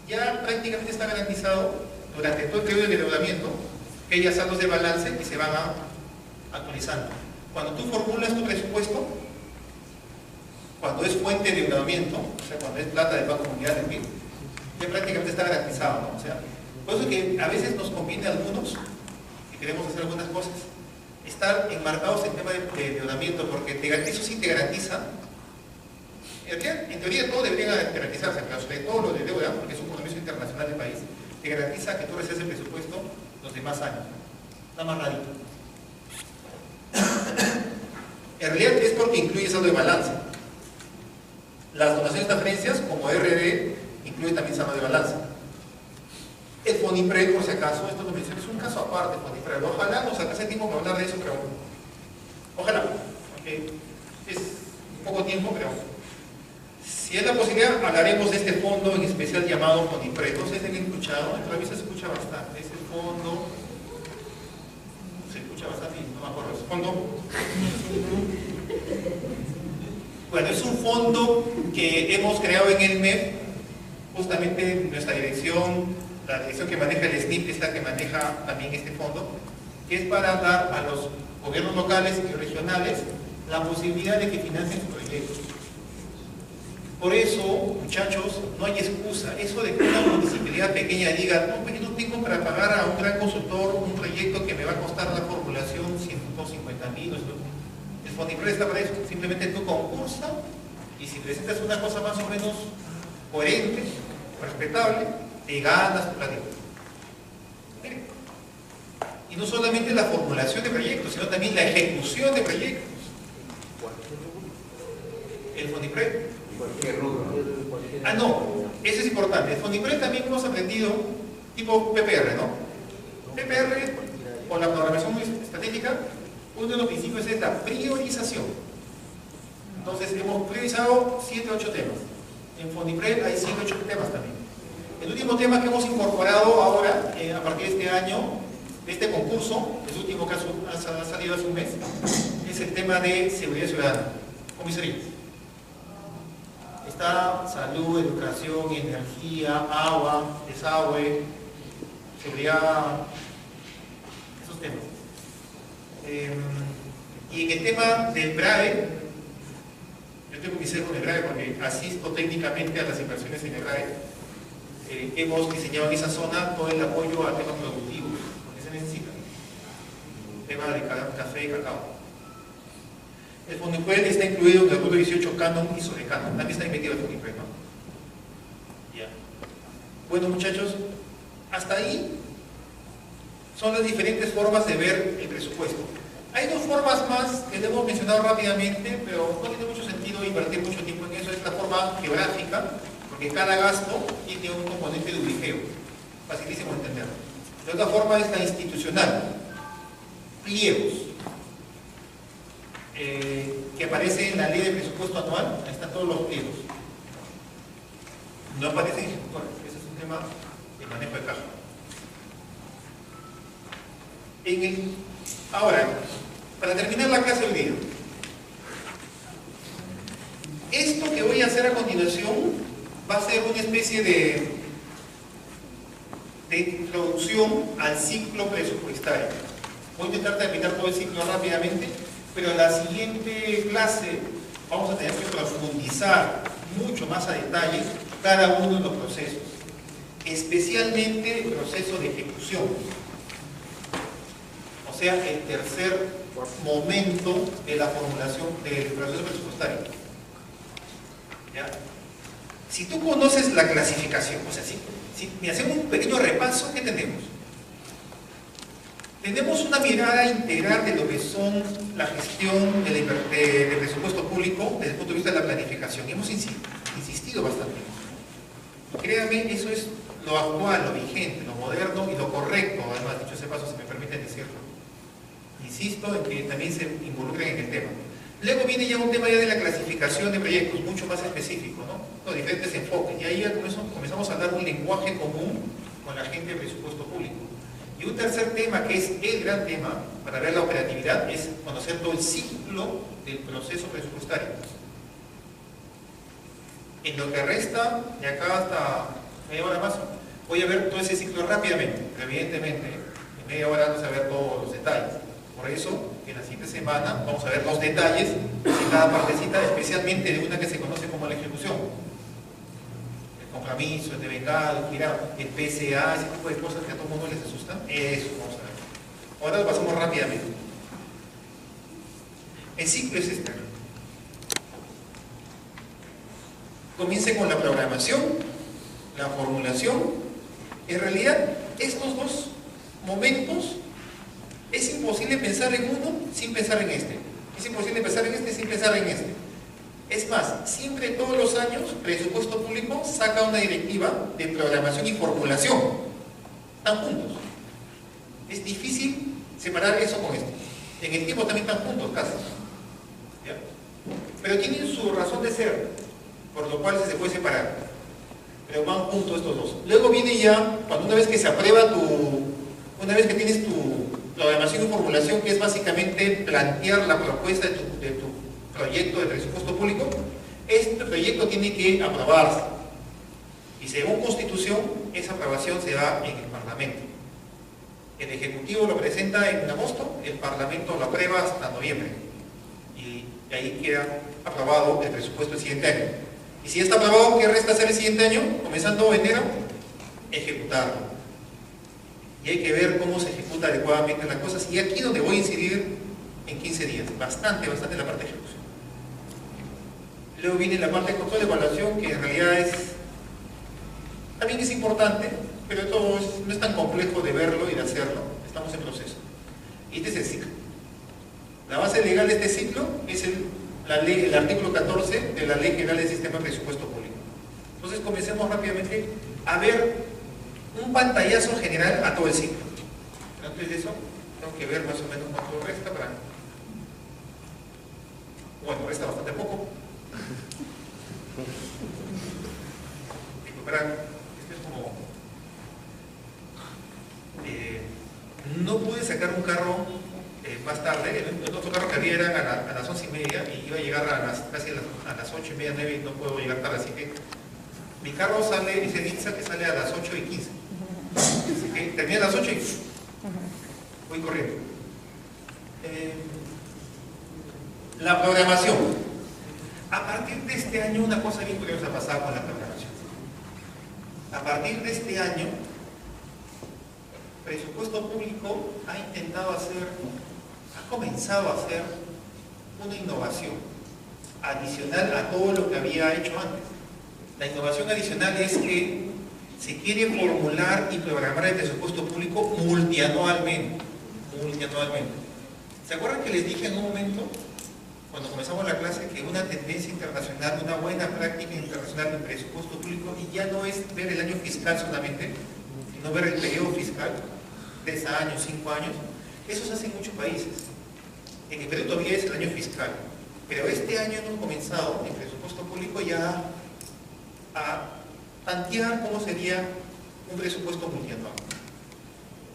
ya prácticamente está garantizado durante todo el periodo de endeudamiento que haya saldos de balance que se van actualizando. Cuando tú formulas tu presupuesto, cuando es fuente de endeudamiento, o sea, cuando es plata del Banco Mundial, del BID, ya prácticamente está garantizado, ¿no? O sea, por eso que a veces nos conviene a algunos, si queremos hacer algunas cosas, estar enmarcados en tema de endeudamiento, porque eso sí te garantiza. En teoría todo debería garantizarse, pero sobre todo lo de deuda, porque es un compromiso internacional del país, te garantiza que tú recibes el presupuesto los demás años. Está más rarito. En realidad es porque incluye saldo de balance. Las donaciones de transferencias, como RD, incluye también saldo de balance. El FONIPRED, por si acaso, esto lo mencioné, es un caso aparte, FONIPRED. Ojalá nos alcance tiempo para hablar de eso, pero ojalá. Okay. Es poco tiempo, pero si es la posibilidad, hablaremos de este fondo en especial llamado FONIPRED. No sé si han escuchado, en revista se escucha bastante. Ese fondo se escucha bastante, no me acuerdo. ¿Es fondo? Bueno, es un fondo que hemos creado en el MEF, justamente nuestra dirección, la dirección que maneja el SNIP es la que maneja también este fondo, que es para dar a los gobiernos locales y regionales la posibilidad de que financien sus proyectos. Por eso, muchachos, no hay excusa. Eso de que una municipalidad pequeña diga, no, pues yo no tengo para pagar a un gran consultor un proyecto que me va a costar la formulación 150.000. El FONIPRED está para eso. Simplemente tú concursa y si presentas una cosa más o menos coherente, respetable, te ganas tu platito. Y no solamente la formulación de proyectos, sino también la ejecución de proyectos. El FONIPRED. Cualquier rubro. No, eso es importante. El FONIPRED también hemos aprendido tipo PPR, ¿no? PPR, o la programación estratégica, uno de los principios es la priorización. Entonces hemos priorizado 7 u 8 temas. En FONIPRED hay 7 u 8 temas también. El último tema que hemos incorporado ahora, a partir de este año, de este concurso, el último que ha salido hace un mes, es el tema de seguridad ciudadana, comisarías. Está salud, educación, energía, agua, desagüe, seguridad, esos temas. Y en el tema del BRAE, yo tengo que ser con el BRAE porque asisto técnicamente a las inversiones en el BRAE. Hemos diseñado en esa zona todo el apoyo a temas productivos, porque se necesita. Tema de café y cacao. El FONIPRED está incluido en el artículo 18 Canon y sobre Canon. También está metido el FONIPRED, ¿no? Ya. Bueno, muchachos, hasta ahí son las diferentes formas de ver el presupuesto. Hay dos formas más que le hemos mencionado rápidamente, pero no tiene mucho sentido invertir mucho tiempo en eso. Es la forma geográfica, porque cada gasto tiene un componente de ubiqueo. Facilísimo de entender. La otra forma es la institucional. Pliegos. Que aparece en la ley de presupuesto anual, ahí están todos los pliegos. No aparece en ejecutores, ese es un tema de manejo de caja. Ahora, para terminar la clase hoy día, esto que voy a hacer a continuación va a ser una especie de introducción al ciclo presupuestario. Voy a intentar terminar todo el ciclo rápidamente, pero en la siguiente clase vamos a tener que profundizar mucho más a detalle cada uno de los procesos, especialmente el proceso de ejecución, o sea, el tercer momento de la formulación del proceso presupuestario. ¿Ya? Si tú conoces la clasificación, o sea, si me hacemos un pequeño repaso, ¿qué tenemos? Tenemos una mirada integral de lo que son la gestión del presupuesto público desde el punto de vista de la planificación. Hemos insistido bastante. Créanme, eso es lo actual, lo vigente, lo moderno y lo correcto, además, dicho ese paso, si me permiten decirlo. Insisto en que también se involucren en el tema. Luego viene ya un tema ya de la clasificación de proyectos mucho más específico, ¿no? Los diferentes enfoques. Y ahí ya comenzamos a dar un lenguaje común con la gente de presupuesto público. Y un tercer tema, que es el gran tema para ver la operatividad, es conocer todo el ciclo del proceso presupuestario. En lo que resta, de acá hasta media hora más, voy a ver todo ese ciclo rápidamente. Pero evidentemente, en media hora vamos a ver todos los detalles. Por eso, en la siguiente semana vamos a ver los detalles de cada partecita, especialmente de una que se conoce como la ejecución. El compromiso, el devengado, el girado, el PSA, ese tipo de cosas que a todo el mundo les asustan. Eso vamos a ver. Ahora lo pasamos rápidamente. El ciclo es este. Comience con la programación, la formulación. En realidad, estos dos momentos es imposible pensar en uno sin pensar en este. Es imposible pensar en este sin pensar en este. Es más, siempre todos los años, presupuesto público saca una directiva de programación y formulación. Están juntos. Es difícil separar eso con esto. En el tiempo también están juntos, casi. ¿Ya? Pero tienen su razón de ser, por lo cual se puede separar. Pero van juntos estos dos. Luego viene ya, cuando una vez que se aprueba una vez que tienes tu programación y formulación, que es básicamente plantear la propuesta de tu proyecto de presupuesto público, este proyecto tiene que aprobarse. Y según Constitución, esa aprobación se da en el Parlamento. El Ejecutivo lo presenta en agosto, el Parlamento lo aprueba hasta noviembre. Y ahí queda aprobado el presupuesto del siguiente año. Y si ya está aprobado, ¿qué resta hacer el siguiente año? Comenzando enero, ejecutarlo. Y hay que ver cómo se ejecuta adecuadamente las cosas. Y aquí donde voy a incidir en 15 días. Bastante la parte de ejecución. Luego viene la parte de control de evaluación, que en realidad también es importante, pero esto no es tan complejo de verlo y de hacerlo. Estamos en proceso. Y este es el ciclo. La base legal de este ciclo es el artículo 14 de la Ley General del Sistema de Presupuesto Público. Entonces comencemos rápidamente a ver un pantallazo general a todo el ciclo. Pero antes de eso, tengo que ver más o menos cuánto resta para... Bueno, resta bastante poco. Este es como... no pude sacar un carro más tarde. El otro carro que había era a las 11:30 y iba a llegar casi a las 8:30, 9, y no puedo llegar tarde, así que mi carro sale, dice Nitsa, que sale a las 8:15. Así que termina a las 8 y voy corriendo. La programación. A partir de este año, una cosa bien curiosa ha pasado con la programación. A partir de este año, presupuesto público ha comenzado a hacer una innovación adicional a todo lo que había hecho antes. La innovación adicional es que se quiere formular y programar el presupuesto público multianualmente. ¿Se acuerdan que les dije en un momento, cuando comenzamos la clase, que una tendencia internacional, una buena práctica internacional del presupuesto público, y ya no es ver el año fiscal solamente, sino ver el periodo fiscal, 3 años, 5 años? Eso se hace en muchos países. En el Perú todavía es el año fiscal, pero este año hemos comenzado en presupuesto público ya a tantear cómo sería un presupuesto multianual.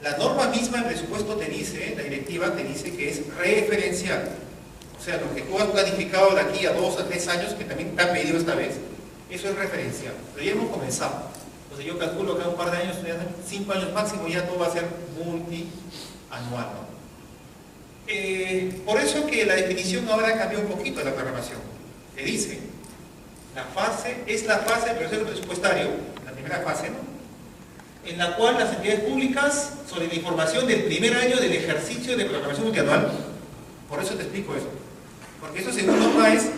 La norma misma del presupuesto te dice, la directiva te dice que es referencial. O sea, lo que tú has planificado de aquí a 2 a 3 años, que también te han pedido esta vez, eso es referencial. Pero ya hemos comenzado. Entonces yo calculo que en un par de años, 5 años máximo, ya todo va a ser multianual, ¿no? Por eso que la definición ahora cambió un poquito de la programación. Te dice, es la fase del proceso presupuestario, la primera fase, ¿no?, en la cual las entidades públicas, sobre la información del primer año del ejercicio de programación multianual, por eso te explico eso, porque eso según norma es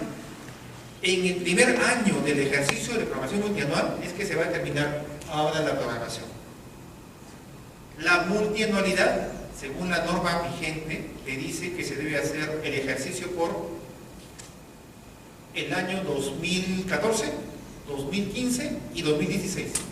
En el primer año del ejercicio de programación multianual es que se va a determinar ahora la programación. La multianualidad, según la norma vigente, le dice que se debe hacer el ejercicio por el año 2014, 2015 y 2016.